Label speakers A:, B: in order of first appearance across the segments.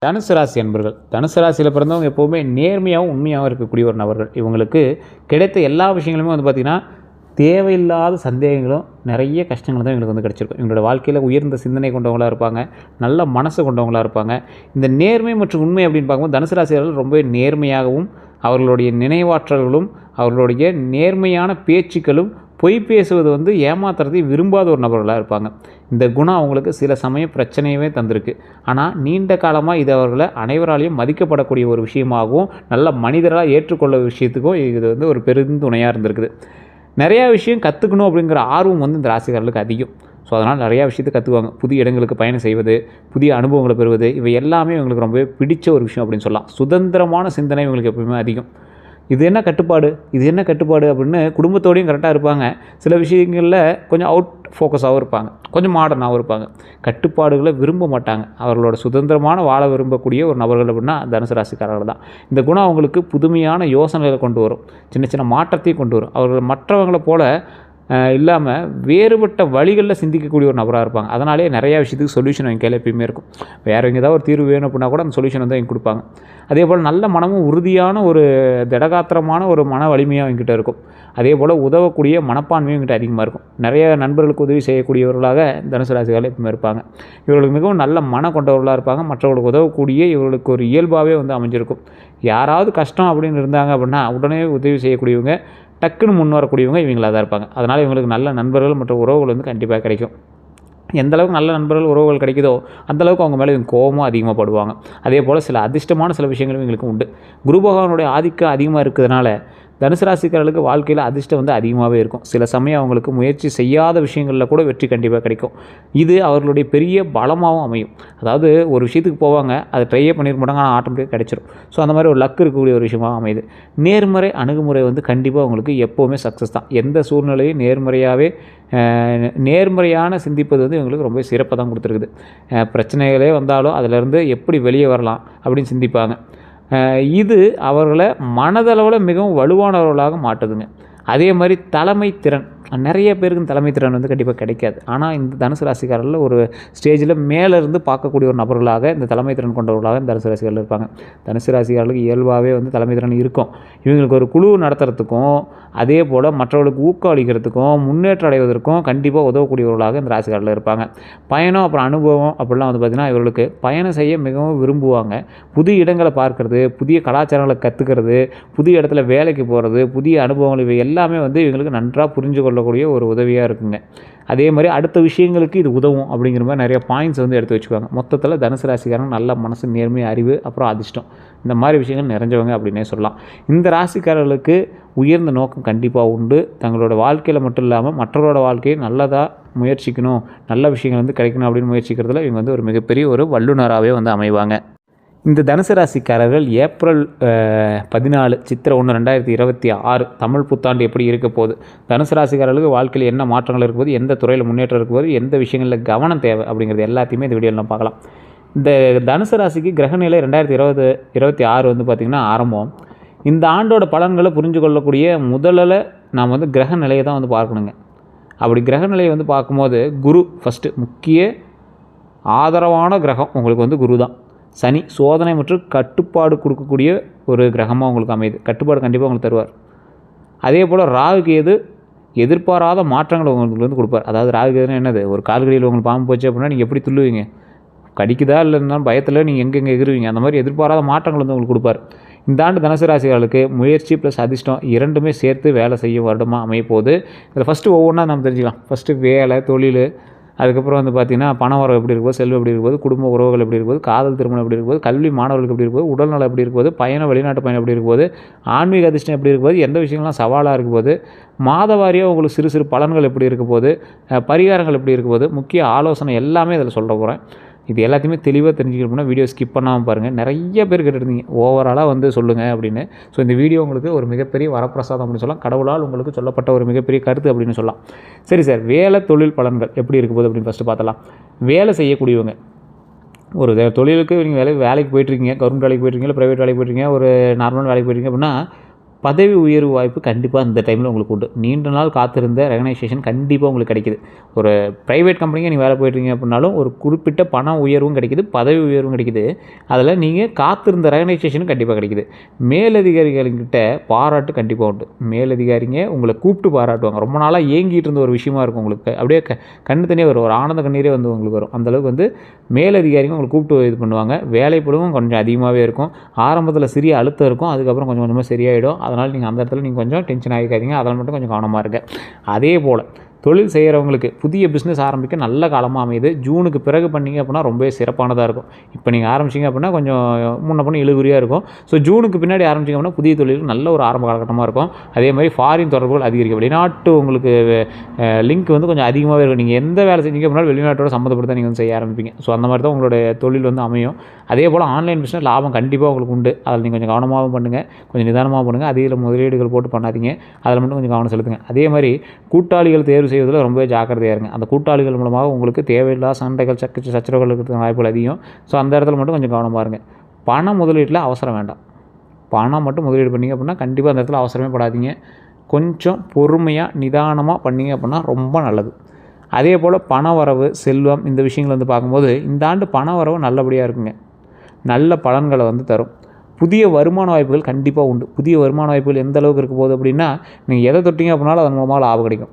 A: தனுசு ராசி அன்பர்கள். தனுசு ராசியில் பிறந்தவங்க எப்போவுமே நேர்மையாகவும் உண்மையாகவும் இருக்கக்கூடிய ஒரு நபர்கள். இவங்களுக்கு கிடைத்த எல்லா விஷயங்களுமே வந்து பார்த்திங்கன்னா, தேவையில்லாத சந்தேகங்களும் நிறைய கஷ்டங்கள் தான் இவங்களுக்கு வந்து கிடச்சிருக்கும். இவங்களோட வாழ்க்கையில் உயர்ந்த சிந்தனை கொண்டவங்களாக இருப்பாங்க, நல்ல மனசு கொண்டவங்களாக இருப்பாங்க. இந்த நேர்மை மற்றும் உண்மை அப்படின்னு பார்க்கும்போது தனுசு ராசியாளர்கள் ரொம்ப நேர்மையாகவும், அவர்களுடைய நினைவாற்றல்களும், அவர்களுடைய நேர்மையான பேச்சுக்களும், பொய் பேசுவது வந்து ஏமாத்துறதை விரும்பாத ஒரு நபர்களாக இருப்பாங்க. இந்த குணம் அவங்களுக்கு சில சமயம் பிரச்சனையவே தந்திருக்கு. ஆனால் நீண்ட காலமாக இது அவர்களை அனைவராலையும் மதிக்கப்படக்கூடிய ஒரு விஷயமாகவும், நல்ல மனிதராக ஏற்றுக்கொள்ள விஷயத்துக்கும் இது வந்து ஒரு பெருந்துணையாக இருந்திருக்குது. நிறையா விஷயம் கற்றுக்கணும் அப்படிங்கிற ஆர்வம் வந்து இந்த ராசிக்காரர்களுக்கு அதிகம். ஸோ அதனால் நிறையா விஷயத்தை கற்றுக்குவாங்க. புதிய இடங்களுக்கு பயணம் செய்வது, புதிய அனுபவங்களை பெறுவது, இவை எல்லாமே இவங்களுக்கு ரொம்பவே பிடிச்ச ஒரு விஷயம் அப்படின்னு சொல்லலாம். சுதந்திரமான சிந்தனை இவங்களுக்கு எப்பவுமே அதிகம். இது என்ன கட்டுப்பாடு, இது என்ன கட்டுப்பாடு அப்படின்னு குடும்பத்தோடையும் கரெக்டாக இருப்பாங்க. சில விஷயங்களில் கொஞ்சம் அவுட் ஃபோக்கஸாகவும் இருப்பாங்க, கொஞ்சம் மாடர்னாகவும் இருப்பாங்க. கட்டுப்பாடுகளை விரும்ப மாட்டாங்க. அவர்களோட சுதந்திரமான வாழ விரும்பக்கூடிய ஒரு நபர்கள் அப்படின்னா தனுசு ராசிக்காரர்கள் தான். இந்த குணம் அவங்களுக்கு புதுமையான யோசனைகளை கொண்டு வரும், சின்ன சின்ன மாற்றத்தையும் கொண்டு வரும். அவர்கள் மற்றவங்களை போல இல்லாமல் வேறுபட்ட வழிகளில் சிந்திக்கக்கூடிய ஒரு நபராக இருப்பாங்க. அதனாலே நிறையா விஷயத்துக்கு சொல்யூஷன் அவங்க கையில் எப்பயுமே இருக்கும். வேறு எங்கே ஏதாவது ஒரு தீர்வு வேணும் அப்படின்னா கூட அந்த சொல்யூஷன் வந்து அவங்க கொடுப்பாங்க. அதே போல் நல்ல மனமும் உறுதியான ஒரு திடகாத்திரமான ஒரு மன வலிமையாக அவங்ககிட்ட இருக்கும். அதே போல் உதவக்கூடிய மனப்பான்மையும் இவங்ககிட்ட அதிகமாக இருக்கும். நிறைய நண்பர்களுக்கு உதவி செய்யக்கூடியவர்களாக தனுசு ராசிகள் எப்பவுமே இருப்பாங்க. இவர்களுக்கு மிகவும் நல்ல மனம் கொண்டவர்களாக இருப்பாங்க. மற்றவர்களுக்கு உதவக்கூடிய இவர்களுக்கு ஒரு இயல்பாகவே வந்து அமைஞ்சிருக்கும். யாராவது கஷ்டம் அப்படின்னு இருந்தாங்க அப்படின்னா உடனே உதவி செய்யக்கூடியவங்க, டக்குன்னு முன் வரக்கூடியவங்க இவங்களாக தான் இருப்பாங்க. அதனால் இவங்களுக்கு நல்ல நண்பர்கள் மற்றும் உறவுகள் வந்து கண்டிப்பாக கிடைக்கும். எந்தளவுக்கு நல்ல நண்பர்கள் உறவுகள் கிடைக்குதோ அந்தளவுக்கு அவங்க மேலே இவங்க கோபமும் அதிகமாக படுவாங்க. அதே போல் சில அதிர்ஷ்டமான சில விஷயங்களும் இவங்களுக்கு உண்டு. குரு பகவானுடைய ஆதிக்கம் அதிகமாக இருக்கிறதுனால தனுசு ராசிக்காரர்களுக்கு வாழ்க்கையில் அதிர்ஷ்டம் வந்து அதிகமாகவே இருக்கும். சில சமயம் அவங்களுக்கு முயற்சி செய்யாத விஷயங்களில் கூட வெற்றி கண்டிப்பாக கிடைக்கும். இது அவர்களுடைய பெரிய பலமாகவும் அமையும். அதாவது ஒரு விஷயத்துக்கு போவாங்க, அதை ட்ரையே பண்ணியிருக்க மாட்டாங்க, ஆனால் ஆட்டோமேட்டிக்காக கிடைச்சிடும். ஸோ அந்த மாதிரி ஒரு லக் இருக்கக்கூடிய ஒரு விஷயமாக அமையுது. நேர்மறை அணுகுமுறை வந்து கண்டிப்பாக அவங்களுக்கு எப்போவுமே சக்ஸஸ் தான். எந்த சூழ்நிலையும் நேர்மறையான சிந்திப்பது வந்து இவங்களுக்கு ரொம்ப சிறப்பாக தான் கொடுத்துருக்குது. பிரச்சனைகளே வந்தாலும் அதிலேருந்து எப்படி வெளியே வரலாம் அப்படின்னு சிந்திப்பாங்க. இது அவர்களை மனதளவில் மிகவும் வலுவானவர்களாக மாட்டுதுங்க. அதே மாதிரி தலைமை திறன், நிறைய பேருக்கு தலைமை திறன் வந்து கண்டிப்பாக கிடைக்காது. ஆனால் இந்த தனுசு ராசிக்காரர்கள் ஒரு ஸ்டேஜில் மேலேருந்து பார்க்கக்கூடிய ஒரு நபர்களாக இந்த தலைமை திறன் கொண்டவர்களாக இந்த தனுசு ராசிக்காரர்கள் இருப்பாங்க. தனுசு ராசிக்காரர்களுக்கு இயல்பாகவே வந்து தலைமை திறன் இருக்கும். இவங்களுக்கு ஒரு குழு நடத்துறதுக்கும், அதே போல் மற்றவர்களுக்கு ஊக்கம் அளிக்கிறதுக்கும், முன்னேற்றம் அடைவதற்கும் கண்டிப்பாக உதவக்கூடியவர்களாக இந்த ராசிக்காரர்கள் இருப்பாங்க. பயணம் அப்புறம் அனுபவம் அப்படிலாம் வந்து பார்த்திங்கன்னா இவர்களுக்கு பயணம் செய்ய மிகவும் விரும்புவாங்க. புதிய இடங்களை பார்க்குறது, புதிய கலாச்சாரங்களை கற்றுக்கிறது, புதிய இடத்துல வேலைக்கு போகிறது, புதிய அனுபவங்கள் இவை எல்லாமே வந்து இவங்களுக்கு நன்றாக புரிஞ்சு கொள்ளக்கூடிய ஒரு உதவியாக இருக்குங்க. அதே மாதிரி அடுத்த விஷயங்களுக்கு இது உதவும் அப்படிங்கிற மாதிரி நிறைய பாயிண்ட்ஸ் வந்து எடுத்து வச்சுக்குவாங்க. மொத்தத்தில் தனுசு ராசிக்காரங்க நல்ல மனசு, நேர்மை, அறிவு, அப்புறம் அதிர்ஷ்டம், இந்த மாதிரி விஷயங்கள் நிறைஞ்சவங்க அப்படின்னே சொல்லலாம். இந்த ராசிக்காரர்களுக்கு உயர்ந்த நோக்கம் கண்டிப்பாக உண்டு. தங்களோட வாழ்க்கையில் மட்டும் இல்லாமல் மற்றவரோட வாழ்க்கையை நல்லதாக முயற்சிக்கணும், நல்ல விஷயங்கள் வந்து கிடைக்கணும் அப்படின்னு முயற்சிக்கிறதுல இவங்க வந்து ஒரு மிகப்பெரிய ஒரு வல்லுநராகவே வந்து அமைவாங்க. இந்த தனுசு ராசிக்காரர்கள் ஏப்ரல் 14 சித்திரை 1 2026 தமிழ் புத்தாண்டு எப்படி இருக்க போகுது, தனுசு ராசிக்காரர்களுக்கு வாழ்க்கையில் என்ன மாற்றங்கள் இருக்கும்போது, எந்த துறையில் முன்னேற்றம் இருக்கும்போது, எந்த விஷயங்களில் கவனம் தேவை அப்படிங்கிறது எல்லாத்தையுமே இந்த வீடியோவில் நம்ம பார்க்கலாம். இந்த தனுசு ராசிக்கு கிரகநிலை 2026 வந்து பார்த்திங்கன்னா ஆரம்பம். இந்த ஆண்டோட பலன்களை புரிஞ்சு கொள்ளக்கூடிய முதலில் நாம் வந்து கிரக நிலையை தான் வந்து பார்க்கணுங்க. அப்படி கிரக நிலையை வந்து பார்க்கும்போது குரு ஃபஸ்ட்டு முக்கிய ஆதரவான கிரகம் உங்களுக்கு வந்து குரு தான். சனி சோதனை மற்றும் கட்டுப்பாடு கொடுக்கக்கூடிய ஒரு கிரகமாக உங்களுக்கு அமையுது. கட்டுப்பாடு கண்டிப்பாக உங்களுக்கு தருவார். அதே போல் ராகு கேது எதிர்பாராத மாற்றங்களை உங்களுக்கு வந்து கொடுப்பார். அதாவது ராகு கேதுன்னா என்னது, ஒரு கால்கடியில் உங்களுக்கு பாம்பு போச்சு அப்படின்னா நீங்கள் எப்படி துள்ளுவீங்க, கடிக்குதா இல்லைன்னா பயத்தில் நீங்கள் எங்கெங்கே எகிருவீங்க, அந்த மாதிரி எதிர்பாராத மாற்றங்கள் வந்து உங்களுக்கு கொடுப்பார். இந்த ஆண்டு தனுசு ராசிகளுக்கு முயற்சி ப்ளஸ் அதிர்ஷ்டம் இரண்டுமே சேர்த்து வேலை செய்யும் வருடமாக அமையப்போகுது. இதில் ஃபஸ்ட்டு ஒவ்வொன்றா நம்ம தெரிஞ்சுக்கலாம். ஃபஸ்ட்டு வேலை, தொழில், அதுக்கப்புறம் வந்து பார்த்திங்கன்னா பண வரவு எப்படி இருக்கும்போது, செல்வம் எப்படி இருக்கும்போது, குடும்ப உறவுகள் எப்படி இருக்கும்போது, காதல் திருமணம் எப்படி இருக்கும்போது, கல்வி மாணவர்களுக்கு எப்படி இருக்கும்போது, உடல்நலம் எப்படி இருக்கும்போது, பயணம் வெளிநாட்டு பயணம் எப்படி இருக்கும்போது, ஆன்மீக அதிர்ஷ்டம் எப்படி இருக்கும்போது, எந்த விஷயங்கள்லாம் சவாலாக இருக்கும்போது, மாதவாரியாக உங்களுக்கு சிறு சிறு பலன்கள் எப்படி இருக்கும்போது, பரிகாரங்கள் எப்படி இருக்கும்போது, முக்கிய ஆலோசனை எல்லாமே இதில் சொல்ல போகிறேன். இது எல்லாத்தையுமே தெளிவாக தெரிஞ்சுக்கணும்னா வீடியோ ஸ்கிப் பண்ணாமல் பாருங்கள். நிறைய பேர் கேட்டுருந்தீங்க ஓவராலாக வந்து சொல்லுங்கள் அப்படின்னு. ஸோ இந்த வீடியோ உங்களுக்கு ஒரு மிகப்பெரிய வரப்பிரசாதம் அப்படின்னு சொல்லலாம். கடவுளால் உங்களுக்கு சொல்லப்பட்ட ஒரு மிகப்பெரிய கருத்து அப்படின்னு சொல்லலாம். சரி சார், வேலை தொழில் பலன்கள் எப்படி இருக்கும்போது அப்படின்னு ஃபஸ்ட்டு பார்த்தலாம். வேலை செய்யக்கூடியவங்க, ஒரு தொழிலுக்கு நீங்கள் வேலைக்கு போயிட்டுருக்கீங்க, கவர்மெண்ட் வேலைக்கு போயிட்டுருக்கீங்க, இல்லை ப்ரைவேட் வேலைக்கு போயிட்டுருக்கீங்க, ஒரு நார்மல் வேலைக்கு போயிட்டுருக்கீங்க அப்படின்னா பதவி உயர்வு வாய்ப்பு கண்டிப்பாக இந்த டைமில் உங்களுக்கு உண்டு. நீண்ட நாள் காத்திருந்த ரெகனைசேஷன் கண்டிப்பாக உங்களுக்கு கிடைக்குது. ஒரு ப்ரைவேட் கம்பெனிக்கு நீங்கள் வேலை போய்ட்டுருக்கீங்க அப்படின்னாலும் ஒரு குறிப்பிட்ட பண உயர்வும் கிடைக்குது, பதவி உயர்வும் கிடைக்குது. அதில் நீங்கள் காத்திருந்த ரெகனைசேஷனும் கண்டிப்பாக கிடைக்குது. மேலதிகாரிகள்கிட்ட பாராட்டு கண்டிப்பாக உண்டு. மேலதிகாரிங்க உங்களை கூப்பிட்டு பாராட்டுவாங்க. ரொம்ப நாளாக ஏங்கிட்டு இருந்த ஒரு விஷயமா இருக்கும் உங்களுக்கு. அப்படியே கண்ணு தனியாக வரும், ஒரு ஆனந்த கண்ணீரே வந்து உங்களுக்கு வரும். அந்தளவுக்கு வந்து மேலதிகாரிங்க உங்களை கூப்பிட்டு இது பண்ணுவாங்க. வேலைப்பளுவும் கொஞ்சம் அதிகமாகவே இருக்கும். ஆரம்பத்தில் சிறிய அழுத்தம் இருக்கும், அதுக்கப்புறம் கொஞ்சம் கொஞ்சமாக சரியாயிடும். அதனால் நீங்கள் அந்த இடத்துல நீங்கள் கொஞ்சம் டென்ஷன் ஆகிக்காதீங்க. அதில் மட்டும் கொஞ்சம் கவனமாக இருங்க. அதே போல் தொழில் செய்கிறவங்களுக்கு புதிய பிஸ்னஸ் ஆரம்பிக்க நல்ல காலமாக அமையுது. ஜூனுக்கு பிறகு பண்ணிங்க அப்படின்னா ரொம்பவே சிறப்பானதாக இருக்கும். இப்போ நீங்கள் ஆரம்பிச்சிங்க அப்படின்னா கொஞ்சம் முன்ன பண்ணி இழுகுறியாக இருக்கும். ஸோ ஜூனுக்கு பின்னாடி ஆரம்பிச்சிங்க அப்படின்னா புதிய தொழிலுக்கு நல்ல ஒரு ஆரம்ப காலகட்டமாக இருக்கும். அதே மாதிரி ஃபாரின் தொடர்புகள் அதிகரிக்கும். வெளிநாட்டு உங்களுக்கு லிங்க் வந்து கொஞ்சம் அதிகமாகவே இருக்கும். நீங்கள் எந்த வேலை செஞ்சீங்க அப்படின்னா வெளிநாட்டோட சம்மந்தப்பட்டு நீங்கள் வந்து செய்ய ஆரம்பிப்பீங்க. ஸோ அந்த மாதிரி தான் உங்களுடைய தொழில் வந்து அமையும். அதே போல் ஆன்லைன் பிஸ்னஸ் லாபம் கண்டிப்பாக உங்களுக்கு உண்டு. அதில் நீங்கள் கொஞ்சம் கவனமாகவும் பண்ணுங்கள், கொஞ்சம் நிதானமாக பண்ணுங்கள். அதில் முதலீடுகள் போட்டு பண்ணாதீங்க. அதில் மட்டும் கொஞ்சம் கவனம் செலுத்துங்க. அதே மாதிரி கூட்டாளிகள் தேர்வு செய்வதில் ரொம்பவே ஜாக்கிரதையாக இருங்க. அந்த கூட்டாளிகள் மூலமாக உங்களுக்கு தேவையில்லாத சண்டைகள் சச்சரவுகள் இருக்கிற வாய்ப்புகள் அதிகம். ஸோ அந்த இடத்துல மட்டும் கொஞ்சம் கவனமாக இருங்க. பண முதலீட்டில் அவசரம் வேண்டாம். பணம் மட்டும் முதலீடு பண்ணிங்க அப்படின்னா கண்டிப்பாக அந்த இடத்துல அவசரமே படாதீங்க. கொஞ்சம் பொறுமையாக நிதானமாக பண்ணிங்க அப்படின்னா ரொம்ப நல்லது. அதே போல் பண வரவு, செல்வம் இந்த விஷயங்கள் வந்து பார்க்கும்போது இந்த ஆண்டு பண வரவு நல்லபடியாக இருக்குங்க. நல்ல பலன்களை வந்து தரும். புதிய வருமான வாய்ப்புகள் கண்டிப்பாக உண்டு. புதிய வருமான வாய்ப்புகள் எந்த அளவுக்கு இருக்க போகுது அப்படின்னா, நீங்கள் எதை தொட்டிங்க அப்படின்னாலும் அதன் மூலமாக லாபம் கிடைக்கும்.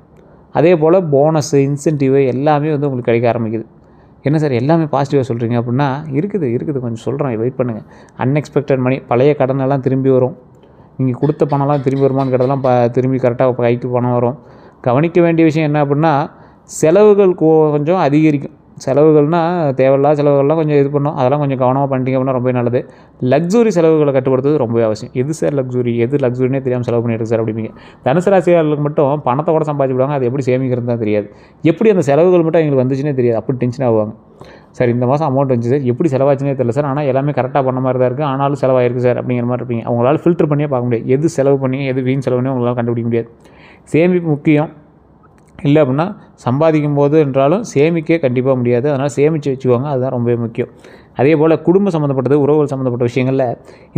A: அதே போல் போனஸு, இன்சென்டிவ் எல்லாமே வந்து உங்களுக்கு கிடைக்க ஆரம்பிக்குது. என்ன சார் எல்லாமே பாசிட்டிவாக சொல்கிறீங்க அப்படின்னா, இருக்குது கொஞ்சம் சொல்கிறேன், வெயிட் பண்ணுங்கள். அன்எக்ஸ்பெக்டட் மணி, பழைய கடனெல்லாம் திரும்பி வரும். நீங்கள் கொடுத்த பணம்லாம் திரும்பி வருமானு கேட்டதெல்லாம் திரும்பி கரெக்டாக கைக்கு பணம் வரும். கவனிக்க வேண்டிய விஷயம் என்ன அப்படின்னா, செலவுகள் கொஞ்சம் அதிகரிக்கும். செலவுகள்னால் தேவையில்லாத செலவுகள்லாம் கொஞ்சம் இது பண்ணும். அதெல்லாம் கொஞ்சம் கவனமாக பண்ணிட்டீங்க அப்படின்னா ரொம்ப நல்லது. லக்ஸுரி செலவுகளை கட்டுப்படுத்துறது ரொம்பவே அவசியம். எது சார் லக்ஸுரி, எது லக்ஸுரினே தெரியாமல் செலவு பண்ணிட்டு சார் அப்படிங்க. தனுசு ராசியாளர்களுக்கு மட்டும் பணத்தை கூட சம்பாதிச்சுடுவாங்க. அது எப்படி சேமிக்கிறது தான் தெரியாது. எப்படி அந்த செலவுகள் மட்டும் எங்களுக்கு வந்துச்சுன்னே தெரியாது. அப்படி டென்ஷன் ஆகுவாங்க. சார் இந்த மாதம் அமௌண்ட் வந்துச்சு சார், எப்படி செலவாச்சுன்னே தெரியல சார், ஆனால் எல்லாமே கரெக்டாக பண்ண மாதிரி தான் இருக்குது, ஆனாலும் செலவாயிருக்கு சார் அப்படிங்கிற மாதிரி இருப்பீங்க. அவங்களால ஃபில்டர் பண்ணியே பார்க்க முடியாது. எது செலவு பண்ணி எது வீண் செலவுன்னே உங்களால் கண்டுபிடிக்க முடியாது. சேமிப்பு முக்கியம். இல்லை அப்படின்னா சம்பாதிக்கும் போது என்றாலும் சேமிக்க கண்டிப்பாக முடியாது. அதனால் சேமித்து வச்சுக்கோங்க, அதுதான் ரொம்பவே முக்கியம். அதே போல் குடும்பம் சம்மந்தப்பட்டது, உறவுகள் சம்மந்தப்பட்ட விஷயங்களில்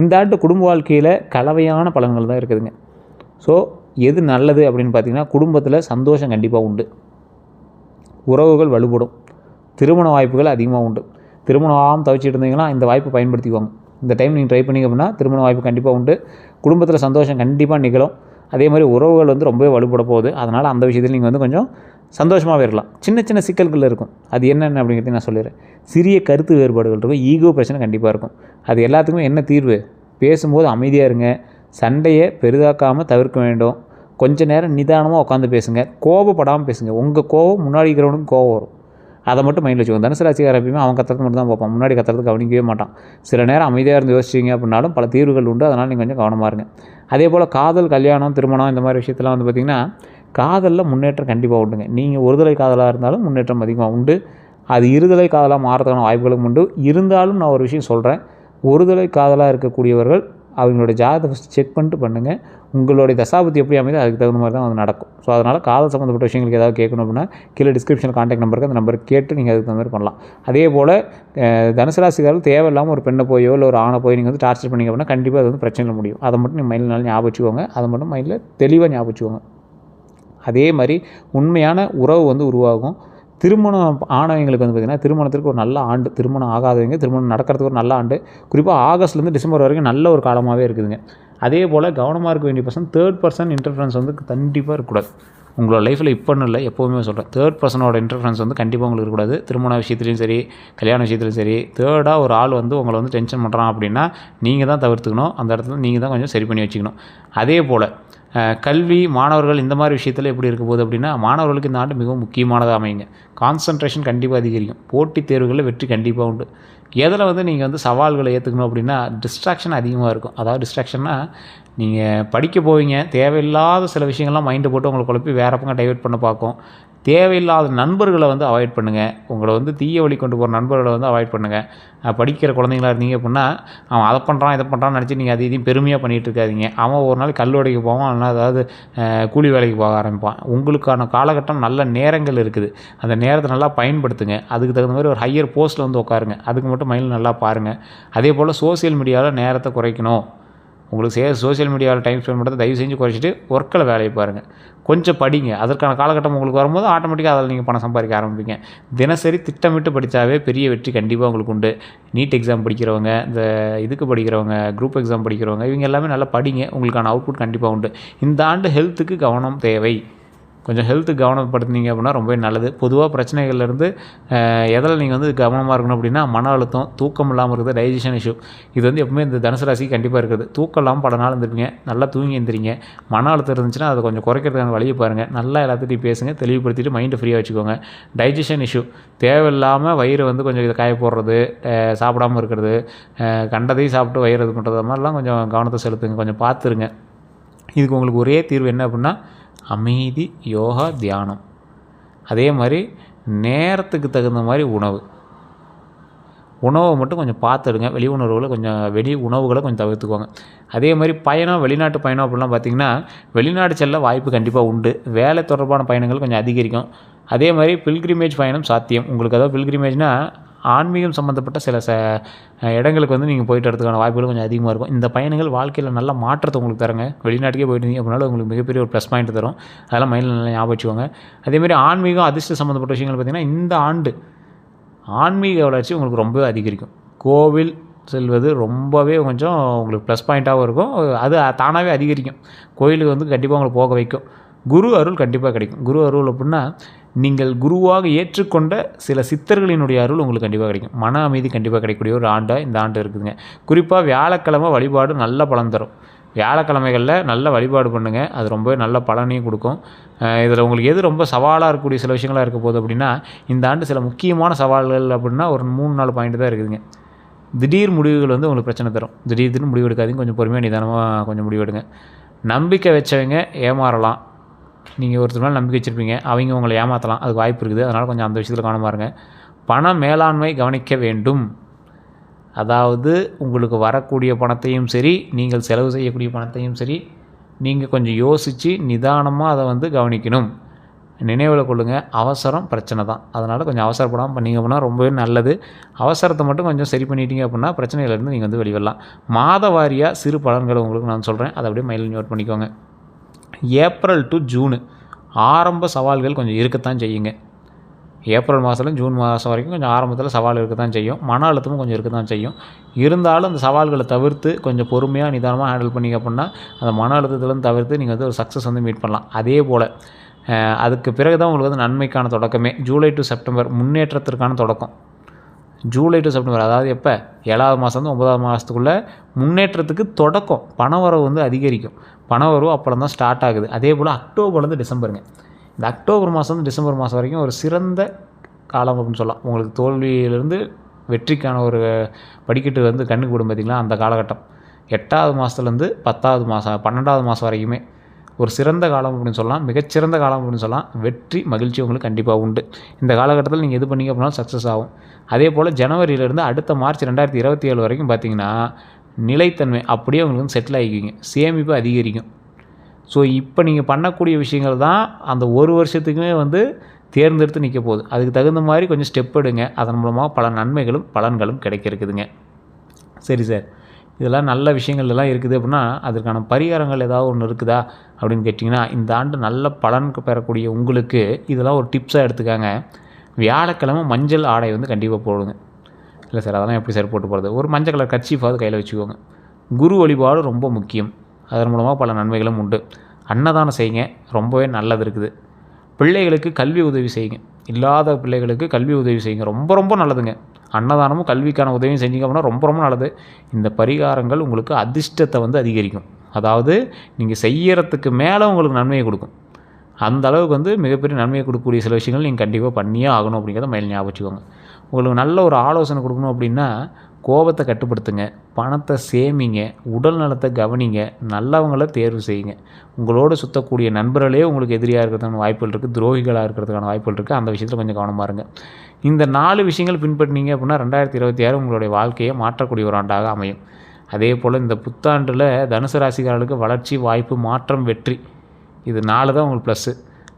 A: இந்த ஆண்டு குடும்ப வாழ்க்கையில் கலவையான பலன்கள் தான் இருக்குதுங்க. ஸோ எது நல்லது அப்படின்னு பார்த்திங்கன்னா, குடும்பத்தில் சந்தோஷம் கண்டிப்பாக உண்டு, உறவுகள் வலுப்படும், திருமண வாய்ப்புகள் அதிகமாக உண்டு. திருமணம் ஆகாமல் தவிச்சிட்டு இருந்தீங்கன்னா இந்த வாய்ப்பை பயன்படுத்திக்குவாங்க. இந்த டைம் நீங்கள் ட்ரை பண்ணிங்க அப்படின்னா திருமண வாய்ப்பு கண்டிப்பாக உண்டு. குடும்பத்தில் சந்தோஷம் கண்டிப்பாக நிகழும். அதே மாதிரி உறவுகள் வந்து ரொம்பவே வலுப்பட போகுது. அதனால் அந்த விஷயத்தில் நீங்கள் வந்து கொஞ்சம் சந்தோஷமாகவே இருக்கலாம். சின்ன சின்ன சிக்கல்கள் இருக்கும். அது என்னென்ன அப்படிங்கிறத நான் சொல்லிடுறேன். சிறிய கருத்து வேறுபாடுகள் இருக்கும், ஈகோ பிரச்சனை கண்டிப்பாக இருக்கும். அது எல்லாத்துக்குமே என்ன தீர்வு? பேசும்போது அமைதியாக இருங்க. சண்டையை பெரிதாக்காமல் தவிர்க்க வேண்டும். கொஞ்சம் நேரம் நிதானமாக உட்காந்து பேசுங்க. கோபப்படாமல் பேசுங்க. உங்கள் கோபம் முன்னாடி இருக்கிறவனுக்கு கோபம் வரும். அதை மட்டும் மைண்டில் வச்சுக்கோங்க. தனுசு ராசிக்காரர் எப்பயுமே அவன் கத்துறது மட்டும் தான் பார்ப்பான், முன்னாடி கத்துறது கவனிக்கவே மாட்டான். சில நேரம் அமைதியாக இருந்து யோசிச்சிங்க அப்படின்னாலும் பல தீர்வுகள் உண்டு. அதனால் நீங்கள் கொஞ்சம் கவனமாக இருங்க. அதே போல் காதல், கல்யாணம், திருமணம் இந்த மாதிரி விஷயத்தெல்லாம் வந்து பார்த்திங்கன்னா காதலில் முன்னேற்றம் கண்டிப்பாக உண்டுங்க. நீங்கள் ஒருதலை காதலாக இருந்தாலும் முன்னேற்றம் அதிகமாக உண்டு. அது இருதலை காதலாக மாறதுக்கான வாய்ப்புகளும் உண்டு. இருந்தாலும் நான் ஒரு விஷயம் சொல்கிறேன், ஒருதலை காதலாக இருக்கக்கூடியவர்கள் அவங்களோட ஜாதகத்தை ஃபஸ்ட் செக் பண்ணிட்டு பண்ணுங்கள். உங்களுடைய தசாபதி எப்படி அமைது அதுக்கு தகுந்த மாதிரி தான் அது நடக்கும். ஸோ அதனால் காதல் சம்மந்தப்பட்ட விஷயங்களுக்கு ஏதாவது கேட்கணும் அப்படின்னா கீழே டிஸ்கிரிப்ஷனில் கான்டாக்ட் நம்பருக்கு அந்த நம்பருக்கு கேட்டு நீங்கள் அதுக்கு தகுந்த மாதிரி பண்ணலாம். அதே போல் தனுசு ராசிக்காரர்கள் தேவையில்லாமல் ஒரு பெண்ணை போயோ இல்லை ஒரு ஆணை போய் நீங்கள் வந்து டார்ச்சர் பண்ணிங்க அப்படின்னா கண்டிப்பாக அது வந்து பிரச்சனை முடியும். அதை மட்டும் நீங்கள் மைண்டில் நல்லா ஞாபகம் வச்சுக்கோங்க. அதை மட்டும் மைண்டில் தெளிவாக ஞாபகம் வச்சுக்கோங்க. அதே மாதிரி உண்மையான உறவு வந்து உருவாகும். திருமணம் ஆனவங்களுக்கு வந்து பார்த்திங்கன்னா திருமணத்திற்கு ஒரு நல்ல ஆண்டு, திருமணம் ஆகாதவங்க திருமணம் நடக்கிறதுக்கு ஒரு நல்ல ஆண்டு, குறிப்பாக ஆகஸ்ட்லேருந்து டிசம்பர் வரைக்கும் நல்ல ஒரு காலமாகவே இருக்குதுங்க. அதே போல் கவனமாக இருக்க வேண்டிய தேர்ட் பர்சன் இன்டர்ஃபரன்ஸ் வந்து கண்டிப்பாக இருக்கக்கூடாது. உங்களோட லைஃப்பில் இப்போன்னு இல்லை, எப்போவுமே சொல்கிறேன், தேர்ட் பர்சனோட இன்டர்ஃபரன்ஸ் வந்து கண்டிப்பாக உங்களுக்கு இருக்கக்கூடாது. திருமண விஷயத்துலையும் சரி, கல்யாண விஷயத்துலையும் சரி, தேர்டாக ஒரு ஆள் வந்து உங்களை வந்து டென்ஷன் பண்ணுறான் அப்படின்னா நீங்கள் தான் தவிர்த்துக்கணும். அந்த இடத்துல நீங்கள் தான் கொஞ்சம் சரி பண்ணி வச்சுக்கணும். அதே போல் கல்வி, மாணவர்கள் இந்த மாதிரி விஷயத்தில் எப்படி இருக்க போகுது அப்படின்னா, மாணவர்களுக்கு இந்த ஆண்டு மிகவும் முக்கியமானதாக அமையுங்க. கான்சன்ட்ரேஷன் கண்டிப்பாக அதிகரிக்கும். போட்டித் தேர்வுகளில் வெற்றி கண்டிப்பாக உண்டு. எதில் வந்து நீங்கள் வந்து சவால்களை ஏற்றுக்கணும் அப்படின்னா டிஸ்ட்ராக்ஷன் அதிகமாக இருக்கும். அதாவது டிஸ்ட்ராக்ஷன்னா நீங்கள் படிக்க போவீங்க, தேவையில்லாத சில விஷயங்கள்லாம் மைண்டை போட்டு உங்களை குழப்பி வேறு பக்கம் டைவர்ட் பண்ண பார்க்கும். தேவையில்லாத நண்பர்களை வந்து அவாய்ட் பண்ணுங்கள். உங்களை வந்து தீய வழி கொண்டு போகிற நண்பர்களை வந்து அவாய்ட் பண்ணுங்கள். படிக்கிற குழந்தைங்களா இருந்தீங்க அப்படின்னா அவன் அதை பண்ணுறான் இதை பண்ணுறான்னு நினச்சி நீங்கள் அது இதையும் பெருமையாக பண்ணிகிட்டு இருக்காதீங்க. அவன் ஒரு நாள் கல் உடைக்க போவான், இல்லைனா அதாவது கூலி வேலைக்கு போக ஆரம்பிப்பான். உங்களுக்கான காலகட்டம் நல்ல நேரங்கள் இருக்குது. அந்த நேரத்தை நல்லா பயன்படுத்துங்க. அதுக்கு தகுந்த மாதிரி ஒரு ஹையர் போஸ்ட்டில் வந்து உட்காருங்க. அதுக்கு மட்டும் மைண்டில் நல்லா பாருங்கள். அதே போல் சோசியல் மீடியாவில் நேரத்தை குறைக்கணும். உங்களுக்கு சோஷியல் மீடியாவில் டைம் ஸ்பெண்ட் பண்ணுறதை தயவு செஞ்சு குறைச்சிட்டு ஒர்க்கில் வேலையை பாருங்கள். கொஞ்சம் படிங்க. அதற்கான காலகட்டம் உங்களுக்கு வரும்போது ஆட்டோமேட்டிக்காக அதில் நீங்கள் பணம் சம்பாதிக்க ஆரம்பிப்பீங்க. தினசரி திட்டமிட்டு படித்தாவே பெரிய வெற்றி கண்டிப்பாக உங்களுக்கு உண்டு. நீட் எக்ஸாம் படிக்கிறவங்க, இந்த இதுக்கு படிக்கிறவங்க, குரூப் எக்ஸாம் படிக்கிறவங்க, இவங்க எல்லாமே நல்லா படிங்க. உங்களுக்கான அவுட்புட் கண்டிப்பாக உண்டு. இந்த ஆண்டு ஹெல்த்துக்கு கவனம் தேவை. கொஞ்சம் ஹெல்த்துக்கு கவனப்படுத்துனீங்க அப்படின்னா ரொம்பவே நல்லது. பொதுவாக பிரச்சனைகள்லேருந்து எதில் நீங்கள் வந்து கவனமாக இருக்கணும் அப்படின்னா, மன அழுத்தம், தூக்கம் இல்லாமல் இருக்குது, டைஜஷன் இஷ்யூ. இது வந்து எப்பவுமே இந்த தனுசு ராசிக்கு கண்டிப்பாக இருக்குது. தூக்கம் இல்லாமல் பல நாள் இருந்திருப்பீங்க, நல்லா தூங்கி எழுந்திரிங்க. மன அழுத்தம் இருந்துச்சுன்னா அதை கொஞ்சம் குறைக்கிறதுக்கான வழியை பாருங்கள். நல்லா எல்லாத்துட்டையும் பேசுங்க, தெளிவுபடுத்திட்டு மைண்டை ஃப்ரீயாக வச்சுக்கோங்க. டைஜஷன் இஷ்யூ, தேவையில்லாமல் வயிறு வந்து கொஞ்சம் இதை காய போடுறது, சாப்பிடாமல் இருக்கிறது, கண்டதையும் சாப்பிட்டு வயிறு இது பண்ணுறது மாதிரிலாம் கொஞ்சம் கவனத்தை செலுத்துங்க. கொஞ்சம் பார்த்துருங்க. இதுக்கு உங்களுக்கு ஒரே தீர்வு என்ன அப்படின்னா, அமைதி, யோகா, தியானம். அதே மாதிரி நேரத்துக்கு தகுந்த மாதிரி உணவை மட்டும் கொஞ்சம் பார்த்துடுங்க. வெளி உணவுகளை கொஞ்சம் தவிர்த்துக்கோங்க. அதே மாதிரி பயணம், வெளிநாட்டு பயணம் அப்படிலாம் பார்த்திங்கன்னா, வெளிநாடு செல்ல வாய்ப்பு கண்டிப்பாக உண்டு. வேலை தொடர்பான பயணங்கள் கொஞ்சம் அதிகரிக்கும். அதே மாதிரி பில்கிரிமேஜ் பயணம் சாத்தியம். உங்களுக்கு அதாவது பில்கிரிமேஜ்னால் ஆன்மீகம் சம்மந்தப்பட்ட சில இடங்களுக்கு வந்து நீங்கள் போயிட்டு வரதுக்கான வாய்ப்புகள் கொஞ்சம் அதிகமாக இருக்கும். இந்த பயணங்கள் வாழ்க்கையில் நல்ல மாற்றத்தை உங்களுக்கு தருங்க. வெளிநாட்டுக்கே போயிட்டீங்க அப்படின்னாலும் உங்களுக்கு மிகப்பெரிய ஒரு ப்ளஸ் பாயிண்ட் தரும். அதெல்லாம் மைண்டில் நல்லா ஞாபகம் வச்சுக்கோங்க. அதேமாதிரி ஆன்மீகம், அதிர்ஷ்டம் சம்மந்தப்பட்ட விஷயங்கள் பார்த்திங்கன்னா, இந்த ஆண்டு ஆன்மீக வளர்ச்சி உங்களுக்கு ரொம்பவே அதிகரிக்கும். கோவில் செல்வது ரொம்பவே கொஞ்சம் உங்களுக்கு ப்ளஸ் பாயிண்ட்டாகவும் இருக்கும். அது தானாகவே அதிகரிக்கும். கோயிலுக்கு வந்து கண்டிப்பாக உங்களை போக வைக்கும். குரு அருள் கண்டிப்பாக கிடைக்கும். குரு அருள் அப்படின்னா, நீங்கள் குருவாக ஏற்றுக்கொண்ட சில சித்தர்களினுடைய அருள் உங்களுக்கு கண்டிப்பாக கிடைக்கும். மன அமைதி கண்டிப்பாக கிடைக்கக்கூடிய ஒரு ஆண்டாக இந்த ஆண்டு இருக்குதுங்க. குறிப்பாக வியாழக்கிழமை வழிபாடு நல்ல பலன் தரும். வியாழக்கிழமைகளில் நல்ல வழிபாடு பண்ணுங்கள். அது ரொம்பவே நல்ல பலனையும் கொடுக்கும். இதில் உங்களுக்கு எது ரொம்ப சவாலாக இருக்கக்கூடிய சில விஷயங்களாக இருக்க போகுது அப்படின்னா, இந்த ஆண்டு சில முக்கியமான சவால்கள் அப்படின்னா ஒரு 3-4 பாயிண்ட் தான் இருக்குதுங்க. திடீர் முடிவுகள் வந்து உங்களுக்கு பிரச்சனை தரும். திடீர்னு முடிவு எடுக்காதீங்க. கொஞ்சம் பொறுமையாக நிதானமாக கொஞ்சம் முடிவெடுங்க. நம்பிக்கை வச்சவங்க ஏமாறலாம். நீங்கள் ஒருத்தர் மேலே நம்பிக்கை வச்சுருப்பீங்க, அவங்க உங்களை ஏமாற்றலாம். அதுக்கு வாய்ப்பு இருக்குது. அதனால் கொஞ்சம் அந்த விஷயத்தில் கவனமாக இருங்க. பண மேலாண்மை கவனிக்க வேண்டும். அதாவது உங்களுக்கு வரக்கூடிய பணத்தையும் சரி, நீங்கள் செலவு செய்யக்கூடிய பணத்தையும் சரி, நீங்கள் கொஞ்சம் யோசித்து நிதானமாக அதை வந்து கவனிக்கணும். நினைவில் கொள்ளுங்கள், அவசரம் பிரச்சனை தான். அதனால் கொஞ்சம் அவசரப்படாமல் பண்ணிங்க அப்படின்னா ரொம்பவே நல்லது. அவசரத்தை மட்டும் கொஞ்சம் சரி பண்ணிட்டீங்க அப்படின்னா பிரச்சனையிலேருந்து நீங்கள் வந்து வெளிவரலாம். மாத வாரியாக சிறு பலன்களை உங்களுக்கு நான் சொல்கிறேன். அதை அப்படியே மைண்டில் நோட் பண்ணிக்கோங்க. ஏப்ரல் டு ஜூனு ஆரம்ப சவால்கள் கொஞ்சம் இருக்கத்தான் செய்யுங்க. ஏப்ரல் மாதத்துல ஜூன் மாதம் வரைக்கும் கொஞ்சம் ஆரம்பத்தில் சவால் இருக்கத்தான் செய்யும். மன அழுத்தமும் கொஞ்சம் இருக்கத்தான் செய்யும். இருந்தாலும் அந்த சவால்களை தவிர்த்து கொஞ்சம் பொறுமையாக நிதானமாக ஹேண்டில் பண்ணிங்க அப்படின்னா, அந்த மன அழுத்தத்துலேருந்து தவிர்த்து நீங்கள் வந்து ஒரு சக்ஸஸ் வந்து மீட் பண்ணலாம். அதே போல் அதுக்கு பிறகு தான் உங்களுக்கு வந்து நன்மைக்கான தொடக்கமே. ஜூலை டு செப்டம்பர் முன்னேற்றத்திற்கான தொடக்கம். ஜூலை டு செப்டம்பர் அதாவது எப்போ 7வது மாதம் 9வது மாதத்துக்குள்ளே முன்னேற்றத்துக்கு தொடக்கம். பணவரவு வந்து அதிகரிக்கும். பணவரவு அப்புறம் தான் ஸ்டார்ட் ஆகுது. அதே போல் அக்டோபர்லேருந்து டிசம்பருங்க. இந்த அக்டோபர் மாதம் டிசம்பர் மாதம் வரைக்கும் ஒரு சிறந்த காலம் அப்படின்னு சொல்லலாம். உங்களுக்கு தோல்வியிலேருந்து வெற்றிக்கான ஒரு படிக்கட்டு வந்து கண்ணுக்கு விடும் பார்த்திங்களா, அந்த காலகட்டம். 8வது மாதத்துலேருந்து 10வது மாதம் 12வது மாதம் வரைக்குமே ஒரு சிறந்த காலம் அப்படின்னு சொல்லலாம். மிகச்சிறந்த காலம் அப்படின்னு சொல்லலாம். வெற்றி மகிழ்ச்சி உங்களுக்கு கண்டிப்பாக உண்டு. இந்த காலகட்டத்தில் நீங்கள் எது பண்ணிங்க அப்படின்னாலும் சக்ஸஸ் ஆகும். அதே போல் ஜனவரியிலேருந்து அடுத்த மார்ச் 2027 வரைக்கும் பார்த்திங்கன்னா நிலைத்தன்மை அப்படியே உங்களுக்கு வந்து செட்டில் ஆகிக்குவீங்க. சேமிப்பு அதிகரிக்கும். ஸோ இப்போ நீங்கள் பண்ணக்கூடிய விஷயங்கள் தான் அந்த ஒரு வருஷத்துக்குமே வந்து தேர்ந்தெடுத்து நிற்க போகுது. அதுக்கு தகுந்த மாதிரி கொஞ்சம் ஸ்டெப் எடுங்க. அதன் மூலமாக பல நன்மைகளும் பலன்களும் கிடைக்க இருக்குதுங்க. சரி சார், இதெல்லாம் நல்ல விஷயங்கள் எல்லாம் இருக்குது அப்படின்னா அதற்கான பரிகாரங்கள் ஏதாவது ஒன்று இருக்குதா அப்படின்னு கேட்டிங்கன்னா, இந்த ஆண்டு நல்ல பலனுக்கு பெறக்கூடிய உங்களுக்கு இதெல்லாம் ஒரு டிப்ஸாக எடுத்துக்காங்க. வியாழக்கிழமை மஞ்சள் ஆடை வந்து கண்டிப்பாக போடுங்க. இல்லை சார் அதெல்லாம் எப்படி சார் போட்டு போகிறது? ஒரு மஞ்சள் கலர் கர்ச்சீஃபாவது கையில் வச்சுக்கோங்க. குரு வழிபாடு ரொம்ப முக்கியம். அதன் மூலமாக பல நன்மைகளும் உண்டு. அன்னதானம் செய்யுங்க, ரொம்பவே நல்லது இருக்குது. பிள்ளைகளுக்கு கல்வி உதவி செய்யுங்க. இல்லாத பிள்ளைகளுக்கு கல்வி உதவி செய்யுங்க, ரொம்ப ரொம்ப நல்லதுங்க. அன்னதானமும் கல்விக்கான உதவியும் செஞ்சீங்க அப்படின்னா ரொம்ப ரொம்ப நல்லது. இந்த பரிகாரங்கள் உங்களுக்கு அதிர்ஷ்டத்தை வந்து அதிகரிக்கும். அதாவது நீங்கள் செய்யறதுக்கு மேலே உங்களுக்கு நன்மையை கொடுக்கும். அந்த அளவுக்கு வந்து மிகப்பெரிய நன்மையை கொடுக்கக்கூடிய சில விஷயங்கள் நீங்கள் கண்டிப்பாக பண்ணியே ஆகணும் அப்படிங்கிறத மைண்டில் ஞாபகம் வச்சுக்கோங்க. உங்களுக்கு நல்ல ஒரு ஆலோசனை கொடுக்கணும் அப்படின்னா, கோபத்தை கட்டுப்படுத்துங்க, பணத்தை சேமிங்க, உடல் நலத்தை கவனிங்க, நல்லவங்களை தேர்வு செய்யுங்க. உங்களோடு சுற்றக்கூடிய நண்பர்களே உங்களுக்கு எதிரியாக இருக்கிறதுக்கான வாய்ப்புகள் இருக்குது, துரோகிகளாக இருக்கிறதுக்கான வாய்ப்புகள் இருக்குது. அந்த விஷயத்தில் கொஞ்சம் கவனமாக இருங்க. இந்த 4 விஷயங்கள் பின்பற்றினீங்க அப்படின்னா 2026 உங்களுடைய வாழ்க்கையை மாற்றக்கூடிய ஒரு ஆண்டாக அமையும். அதே போல் இந்த புத்தாண்டில் தனுசு ராசிக்காரர்களுக்கு வளர்ச்சி, வாய்ப்பு, மாற்றம், வெற்றி இது 4 தான் உங்களுக்கு ப்ளஸ்ஸு.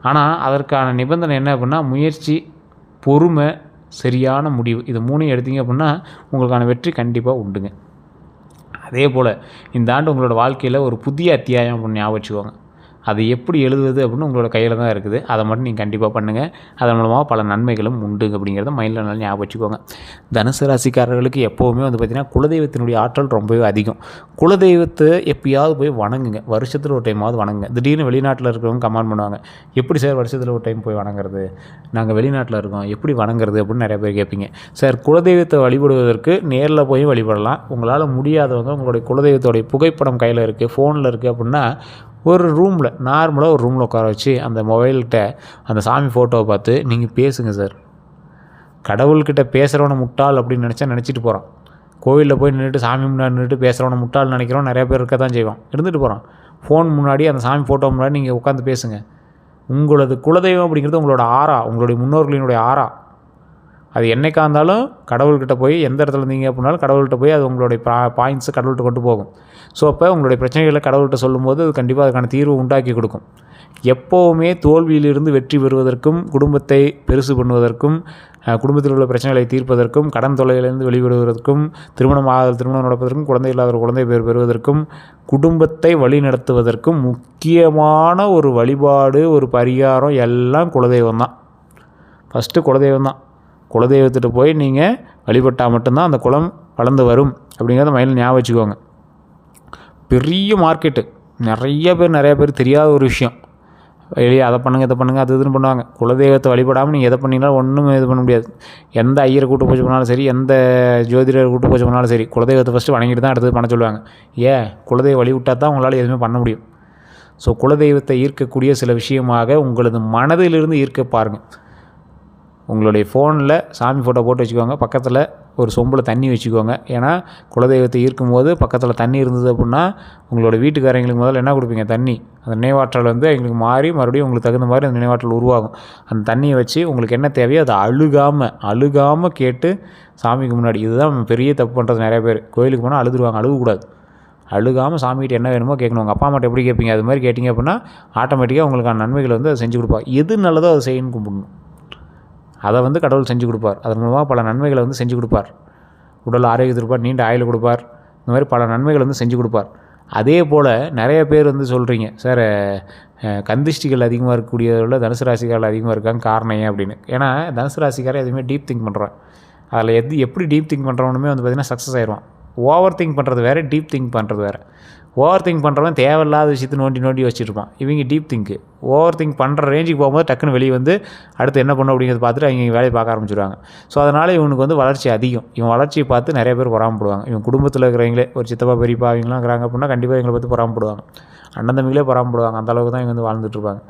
A: ஆனால் அதற்கான நிபந்தனை என்ன அப்படின்னா, முயற்சி, பொறுமை, சரியான முடிவு, இது 3 எடுத்தீங்க அப்படின்னா உங்களுக்கான வெற்றி கண்டிப்பாக உண்டுங்க. அதே போல் இந்த ஆண்டு உங்களோட வாழ்க்கையில் ஒரு புதிய அத்தியாயம் அப்படின்னு ஞாபகம் வச்சுக்கோங்க. அது எப்படி எழுதுவது அப்படின்னு உங்களோட கையில் தான் இருக்குது. அதை மட்டும் நீங்கள் கண்டிப்பாக பண்ணுங்கள். அதன் மூலமாக பல நன்மைகளும் உண்டு அப்படிங்கிறத மைண்டில் நல்லா ஞாபகம் வச்சுக்கோங்க. தனுசு ராசிக்காரர்களுக்கு எப்போவுமே வந்து பார்த்திங்கன்னா குலதெய்வத்தினுடைய ஆற்றல் ரொம்பவே அதிகம். குலதெய்வத்தை எப்பயாவது போய் வணங்குங்க. வருஷத்தில் ஒரு டைமாவது வணங்குங்க. திடீர்னு வெளிநாட்டில் இருக்கிறவங்க கமெண்ட் பண்ணுவாங்க, எப்படி சார் வருஷத்தில் ஒரு டைம் போய் வணங்குறது, நாங்கள் வெளிநாட்டில் இருக்கோம், எப்படி வணங்குறது அப்படின்னு நிறைய பேர் கேட்பீங்க. சார், குலதெய்வத்தை வழிபடுவதற்கு நேரில் போய் வழிபடலாம். உங்களால் முடியாதவங்க உங்களுடைய குலதெய்வத்தோடைய புகைப்படம் கையில் இருக்குது, ஃபோனில் இருக்குது அப்படின்னா ஒரு ரூமில் நார்மலாக ஒரு ரூமில் உட்கார வச்சு அந்த மொபைல்கிட்ட அந்த சாமி ஃபோட்டோவை பார்த்து நீங்கள் பேசுங்க சார். கடவுள்கிட்ட பேசுகிறவனை முட்டாள் அப்படின்னு நினச்சிட்டு போகிறான். கோவிலில் போய் நின்றுட்டு சாமி முன்னாடி நின்றுட்டு பேசுகிறவனை முட்டாள் நினைக்கிறோம் நிறையா பேர் இருக்க தான் செய்வான். இருந்துட்டு போகிறான். ஃபோன் முன்னாடி அந்த சாமி ஃபோட்டோ முன்னாடி நீங்கள் உட்காந்து பேசுங்க. உங்களது குலதெய்வம் அப்படிங்கிறது உங்களோட ஆறா, உங்களுடைய முன்னோர்களினுடைய ஆறா. அது என்றைக்கா இருந்தாலும் கடவுள்கிட்ட போய் எந்த இடத்துல இருந்தீங்க அப்படின்னாலும் கடவுள்கிட்ட போய் அது உங்களுடைய பாயிண்ட்ஸை கடவுள்கிட்ட கொண்டு போகும். ஸோ அப்போ உங்களுடைய பிரச்சனைகளை கடவுள்கிட்ட சொல்லும்போது அது கண்டிப்பாக அதுக்கான தீர்வு உண்டாக்கி கொடுக்கும். எப்போவுமே தோல்வியிலிருந்து வெற்றி பெறுவதற்கும், குடும்பத்தை பெருசு பண்ணுவதற்கும், குடும்பத்தில் உள்ள பிரச்சனைகளை தீர்ப்பதற்கும், கடன் தொல்லையிலிருந்து வெளிவிடுவதற்கும், திருமணம் நடப்பதற்கும், குழந்தை இல்லாத குழந்தை பேர் பெறுவதற்கும், குடும்பத்தை வழி நடத்துவதற்கும் முக்கியமான ஒரு வழிபாடு, ஒரு பரிகாரம் எல்லாம் குலதெய்வம் தான். ஃபஸ்ட்டு குலதெய்வம் தான். குலதெய்வத்திட்ட போய் நீங்கள் வழிபட்டால் மட்டும்தான் அந்த குலம் வளர்ந்து வரும் அப்படிங்கிறத மைண்டில் ஞாபகம் வச்சுக்கோங்க. பெரிய மார்க்கெட்டு, நிறைய பேர் தெரியாத ஒரு விஷயம். வெளியே அதை பண்ணுங்கள் இதை பண்ணுங்கள் அது இதுன்னு பண்ணுவாங்க. குலதெய்வத்தை வழிபடாமல் நீங்கள் எதை பண்ணிங்கனாலும் ஒன்றும் இது பண்ண முடியாது. எந்த ஐயரை கூட்டு பூஜை பண்ணாலும் சரி, எந்த ஜோதிடரை கூட்டு பூஜை பண்ணாலும் சரி, குலதெய்வத்தை ஃபஸ்ட்டு வணங்கிட்டு தான் அடுத்தது பண்ண சொல்லுவாங்க. குலதெய்வ வழி விட்டால் தான் உங்களால் எதுவுமே பண்ண முடியும். ஸோ குலதெய்வத்தை ஈர்க்கக்கூடிய சில விஷயமாக உங்களது மனதிலிருந்து ஈர்க்க பாருங்கள். உங்களுடைய ஃபோனில் சாமி ஃபோட்டோ போட்டு வச்சுக்கோங்க. பக்கத்தில் ஒரு சொம்பில் தண்ணி வச்சுக்கோங்க. ஏன்னா குலதெய்வத்தை ஈர்க்கும் போது பக்கத்தில் தண்ணி இருந்தது அப்படின்னா உங்களோட வீட்டுக்காரங்களுக்கு முதல்ல என்ன கொடுப்பீங்க? தண்ணி. அந்த நினைவாற்றல் வந்து எங்களுக்கு மாறி மறுபடியும் உங்களுக்கு தகுந்த மாதிரி அந்த நினைவாற்றல் உருவாகும். அந்த தண்ணியை வச்சு உங்களுக்கு என்ன தேவையோ அதை அழுகாமல் கேட்டு சாமிக்கு முன்னாடி. இதுதான் பெரிய தப்பு பண்ணுறது நிறைய பேர். கோயிலுக்கு போனால் அழுதுருவாங்க. அழுகக்கூடாது. அழுகாமல் சாமிகிட்ட என்ன வேணுமோ கேட்கணும். உங்கள் அப்பா அம்மாட்ட எப்படி கேட்பீங்க? அது மாதிரி கேட்டிங்க அப்படின்னா ஆட்டோமேட்டிக்காக உங்களுக்கான நன்மைகளை வந்து அதை செஞ்சு கொடுப்பாங்க. எது நல்லதோ அதை செய்யணும்னு கும்பிடணும். அதை வந்து கடவுள் செஞ்சு கொடுப்பார். அதன் மூலமாக பல நன்மைகளை வந்து செஞ்சு கொடுப்பார். உடல் ஆரோக்கியத்தை கொடுப்பார், நீண்ட ஆயுள் கொடுப்பார். இந்த மாதிரி பல நன்மைகள் வந்து செஞ்சு கொடுப்பார். அதே போல் நிறைய பேர் வந்து சொல்கிறீங்க, சார் கந்திஷ்டிகள் அதிகமாக இருக்கக்கூடியவர்கள தனுசு ராசிக்காரில் அதிகமாக இருக்காங்க, காரணம் ஏன் அப்படின்னு. ஏன்னா தனுசு ராசிக்காரர் எதுவுமே டீப் திங்க் பண்ணுறான். அதில் எப்படி டீப் திங்க் பண்ணுறவனுமே வந்து பார்த்திங்கன்னா சக்ஸஸ் ஆயிடுவான். ஓவர் திங்க் பண்ணுறது வேறு, டீப் திங்க் பண்ணுறது வேறு. ஓவர் திங்க் பண்ணுறவன் தேவையில்லாத விஷயத்தை நோண்டி வச்சுருப்பான். இவங்க டீப் திங்க்கு. ஓவர் திங்க் பண்ணுற ரேஞ்சுக்கு போகும்போது டக்குன்னு வெளியே வந்து அடுத்து என்ன பண்ணணும் அப்படிங்கிறத பார்த்துட்டு அவங்க வேலையை பார்க்க ஆரம்பிச்சிடுவாங்க. ஸோ அதனால் இவனுக்கு வந்து வளர்ச்சி அதிகம். இவன் வளர்ச்சியை பார்த்து நிறைய பேர் பொறாமப்படுவாங்க. இவன் குடும்பத்தில் இருக்கிறவங்களே ஒரு சித்தப்பா பெரியப்பா அவங்களாம் இருக்கிறாங்க அப்படின்னா கண்டிப்பாக இவங்களை பார்த்து பொறாமப்படுவாங்க. அண்ணன் தம்பிகளே பொறாமப்படுவாங்க. அந்தளவுக்கு தான் இவங்க வந்து வாழ்ந்துட்டுருப்பாங்க.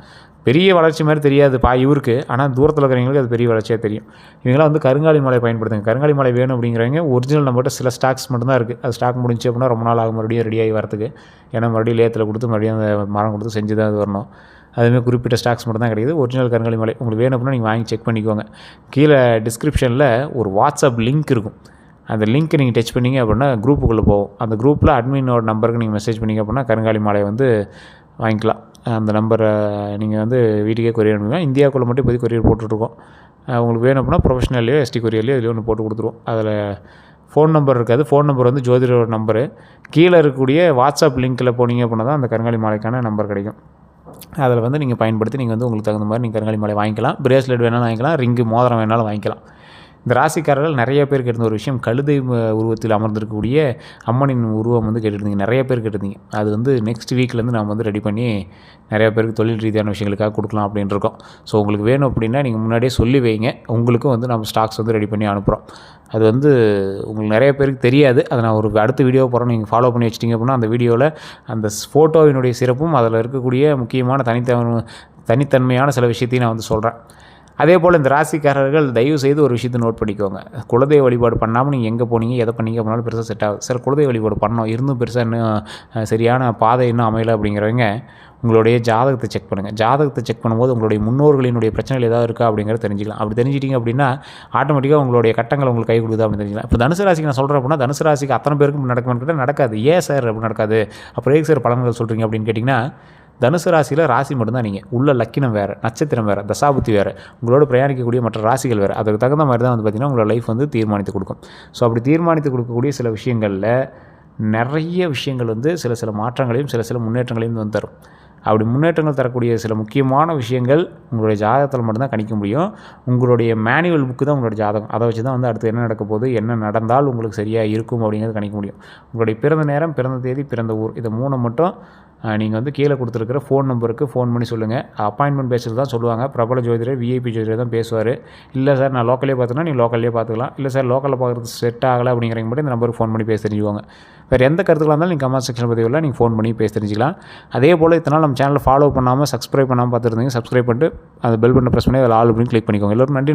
A: பெரிய வளர்ச்சி மாதிரி தெரியாது இவருக்கு. ஆனால் தூரத்தில் இருக்கிறவங்களுக்கு அது பெரிய வளர்ச்சியாக தெரியும். இவங்களாம் வந்து கருங்காலி மலை பயன்படுத்துங்க. கருங்காலி மலை வேணும் அப்படிங்கிறவங்க ஒரிஜினல் நம்மகிட்ட சில ஸ்டாக்ஸ் மட்டும்தான் இருக்குது. அது ஸ்டாக் முடிஞ்சு அப்படின்னா ரொம்ப நாள் ஆகும் மறுபடியும் ரெடியாகி வரத்துக்கு. ஏன்னா மறுபடியும் லேத்தில் கொடுத்து மறுபடியும் அந்த மரம் கொடுத்து செஞ்சு தான் அது வரணும். அதுமாதிரி குறிப்பிட்ட ஸ்டாக்ஸ் மட்டும் தான் கிடைக்குது. ஒரிஜினல் கருங்காலி மலை உங்களுக்கு வேணும் அப்படின்னா நீங்கள் வாங்கி செக் பண்ணிக்கோங்க. கீழே டிஸ்கிரிப்ஷனில் ஒரு வாட்ஸ்அப் லிங்க் இருக்கும். அந்த லிங்க்கை நீங்கள் டச் பண்ணிங்க அப்படின்னா குரூப்புக்குள்ளே போகும். அந்த குரூப்பில் அட்மினோட நம்பருக்கு நீங்கள் மெசேஜ் பண்ணிங்க அப்படின்னா கருங்காலி மலையை வந்து வாங்கிக்கலாம். அந்த நம்பரை நீங்கள் வந்து வீட்டுக்கே கொரியர் அனுப்பிக்கலாம். இந்தியாவுக்குள்ளே மட்டும் இப்போதைக்கு கொரியர் போட்டுட்ருக்கோம். உங்களுக்கு வேணும் அப்படின்னா ப்ரொஃபஷனல்லையோ எஸ்டி கொரியர்லையோ இதில் ஒன்று போட்டு கொடுத்துருவோம். அதில் ஃபோன் நம்பர் இருக்காது. ஃபோன் நம்பர் வந்து ஜோதிடரோட நம்பரு. கீழே இருக்கக்கூடிய வாட்ஸ்அப் லிங்க்கில் போனீங்க அப்படின்னா தான் அந்த கருங்காலி மாலைக்கான நம்பர் கிடைக்கும். அதில் வந்து நீங்கள் பயன்படுத்தி நீங்கள் வந்து உங்களுக்கு தகுந்த மாதிரி நீங்கள் கருங்காலி மாலை வாங்கிக்கலாம். பிரேஸ்லெட் வேணாலும் வாங்கிக்கலாம், ரிங்கு மோதிரம் வேணாலும் வாங்கிக்கலாம். இந்த ராசிக்காரர்கள் நிறைய பேருக்கு இருந்த ஒரு விஷயம், கழுதை உருவத்தில் அமர்ந்திருக்கக்கூடிய அம்மனின் உருவம் வந்து கேட்டுருந்தீங்க. நிறைய பேர் கேட்டிருந்தீங்க. அது வந்து நெக்ஸ்ட் வீக்லேருந்து நம்ம வந்து ரெடி பண்ணி நிறைய பேருக்கு தொழில் ரீதியான விஷயங்களுக்காக கொடுக்கலாம் அப்படின்னு இருக்கோம். ஸோ உங்களுக்கு வேணும் அப்படின்னா நீங்கள் முன்னாடியே சொல்லி வைங்க. உங்களுக்கும் வந்து நம்ம ஸ்டாக்ஸ் வந்து ரெடி பண்ணி அனுப்புகிறோம். அது வந்து உங்களுக்கு நிறைய பேருக்கு தெரியாது. அதை நான் ஒரு அடுத்த வீடியோ போகிறோம், நீங்கள் ஃபாலோ பண்ணி வச்சிட்டிங்க அப்படின்னா அந்த வீடியோவில் அந்த ஃபோட்டோவினுடைய சிறப்பும் அதில் இருக்கக்கூடிய முக்கியமான தனித்தன்மையான சில விஷயத்தையும் நான் வந்து சொல்கிறேன். அதே போல் இந்த ராசிக்காரர்கள் தயவு செய்து ஒரு விஷயத்தை நோட் பண்ணிக்கோங்க. குலதெய்வ வழிபாடு பண்ணாமல் நீங்கள் எங்கே போனீங்க எதை பண்ணீங்க அப்படின்னாலும் பெருசாக செட் ஆகுது. சார் குலதெய்வ வழிபாடு பண்ணோம், இருந்தும் பெருசாக இன்னும் சரியான பாதை இன்னும் அமையலை அப்படிங்கிறவங்க உங்களுடைய ஜாதகத்தை செக் பண்ணுங்கள். ஜாதகத்தை செக் பண்ணும்போது உங்களுடைய முன்னோர்களினுடைய பிரச்சனைகள் ஏதாவது இருக்கா அப்படிங்கிறத தெரிஞ்சிக்கலாம். அப்படி தெரிஞ்சிட்டிங்க அப்படின்னா ஆட்டோமேட்டிக்காக உங்களுடைய கட்டங்கள் உங்களுக்கு கை கொடுக்குது அப்படின்னு தெரிஞ்சிக்கலாம். இப்போ தனுசு ராசிக்கு நான் சொல்கிறேன் அப்படின்னா தனுசு ராசிக்கு அத்தனை பேருக்கும் நடக்குமான்னு கேட்டால் நடக்காது. ஏன் சார் அப்படி நடக்காது, அப்புறம் ஏன் சார் பலன்கள் சொல்கிறீங்க அப்படின்னு கேட்டிங்கன்னா, தனுசு ராசியில் ராசி மட்டும்தான் நீங்கள். உள்ள லக்கினம் வேறு, நட்சத்திரம் வேறு, தசாபுத்தி வேறு, உங்களோட பிரயாணிக்கக்கூடிய மற்ற ராசிகள் வேறு. அதுக்கு தகுந்த மாதிரி தான் வந்து பார்த்திங்கன்னா உங்களோட லைஃப் வந்து தீர்மானித்து கொடுக்கும். ஸோ அப்படி தீர்மானித்து கொடுக்கக்கூடிய சில விஷயங்களில் நிறைய விஷயங்கள் வந்து சில மாற்றங்களையும் சில முன்னேற்றங்களையும் வந்து தரும். அப்படி முன்னேற்றங்கள் தரக்கூடிய சில முக்கியமான விஷயங்கள் உங்களுடைய ஜாதகத்தில் மட்டும்தான் கணிக்க முடியும். உங்களுடைய மேனுவல் புக்கு தான் உங்களுடைய ஜாதகம். அதை வச்சு தான் வந்து அடுத்து என்ன நடக்க போகுது, என்ன நடந்தால் உங்களுக்கு சரியாக இருக்கும் அப்படிங்கிறது கணிக்க முடியும். உங்களுடைய பிறந்த நேரம், பிறந்த தேதி, பிறந்த ஊர், இதை 3 மட்டும் நீங்கள் வந்து கீழே கொடுத்துருக்கிற ஃபோன் நம்பருக்கு ஃபோன் பண்ணி சொல்லுங்கள். அப்பாயின்மெண்ட் பேசுகிறது தான் சொல்லுவாங்க. பிரபல ஜோதிடர், விஐபி ஜோதிடர் தான் பேசுவார். இல்லை சார் நான் லோக்கல்லே பார்த்துக்கலாம், நீ லோக்கல்லே பார்த்துக்கலாம். இல்லை சார் லோக்கலில் பார்க்குறது செட் ஆகலை அப்படிங்கிறவங்க மட்டும் இந்த நம்பருக்கு ஃபோன் பண்ணி பேச தெரிஞ்சுவாங்க. வேறு எந்த கருத்துக்களாக இருந்தாலும் நீங்கள் கமெண்ட் செக்ஷன் பதிவில் நீங்கள் ஃபோன் பண்ணி பேச தெரிஞ்சுக்கலாம். அதே போல் இத்தனை நாள் நம்ம சேனலை ஃபாலோ பண்ணாமல் சப்ஸ்கிரைப் பண்ணாமல் பார்த்துருந்தீங்க, சப்ஸ்கிரைப் பண்ணிட்டு அந்த பெல் பட்டனை ப்ரெஸ் பண்ணி அதில் ஆல் அப்படின்னு கிளிக் பண்ணிக்கோங்க. எல்லோரும் நன்றி.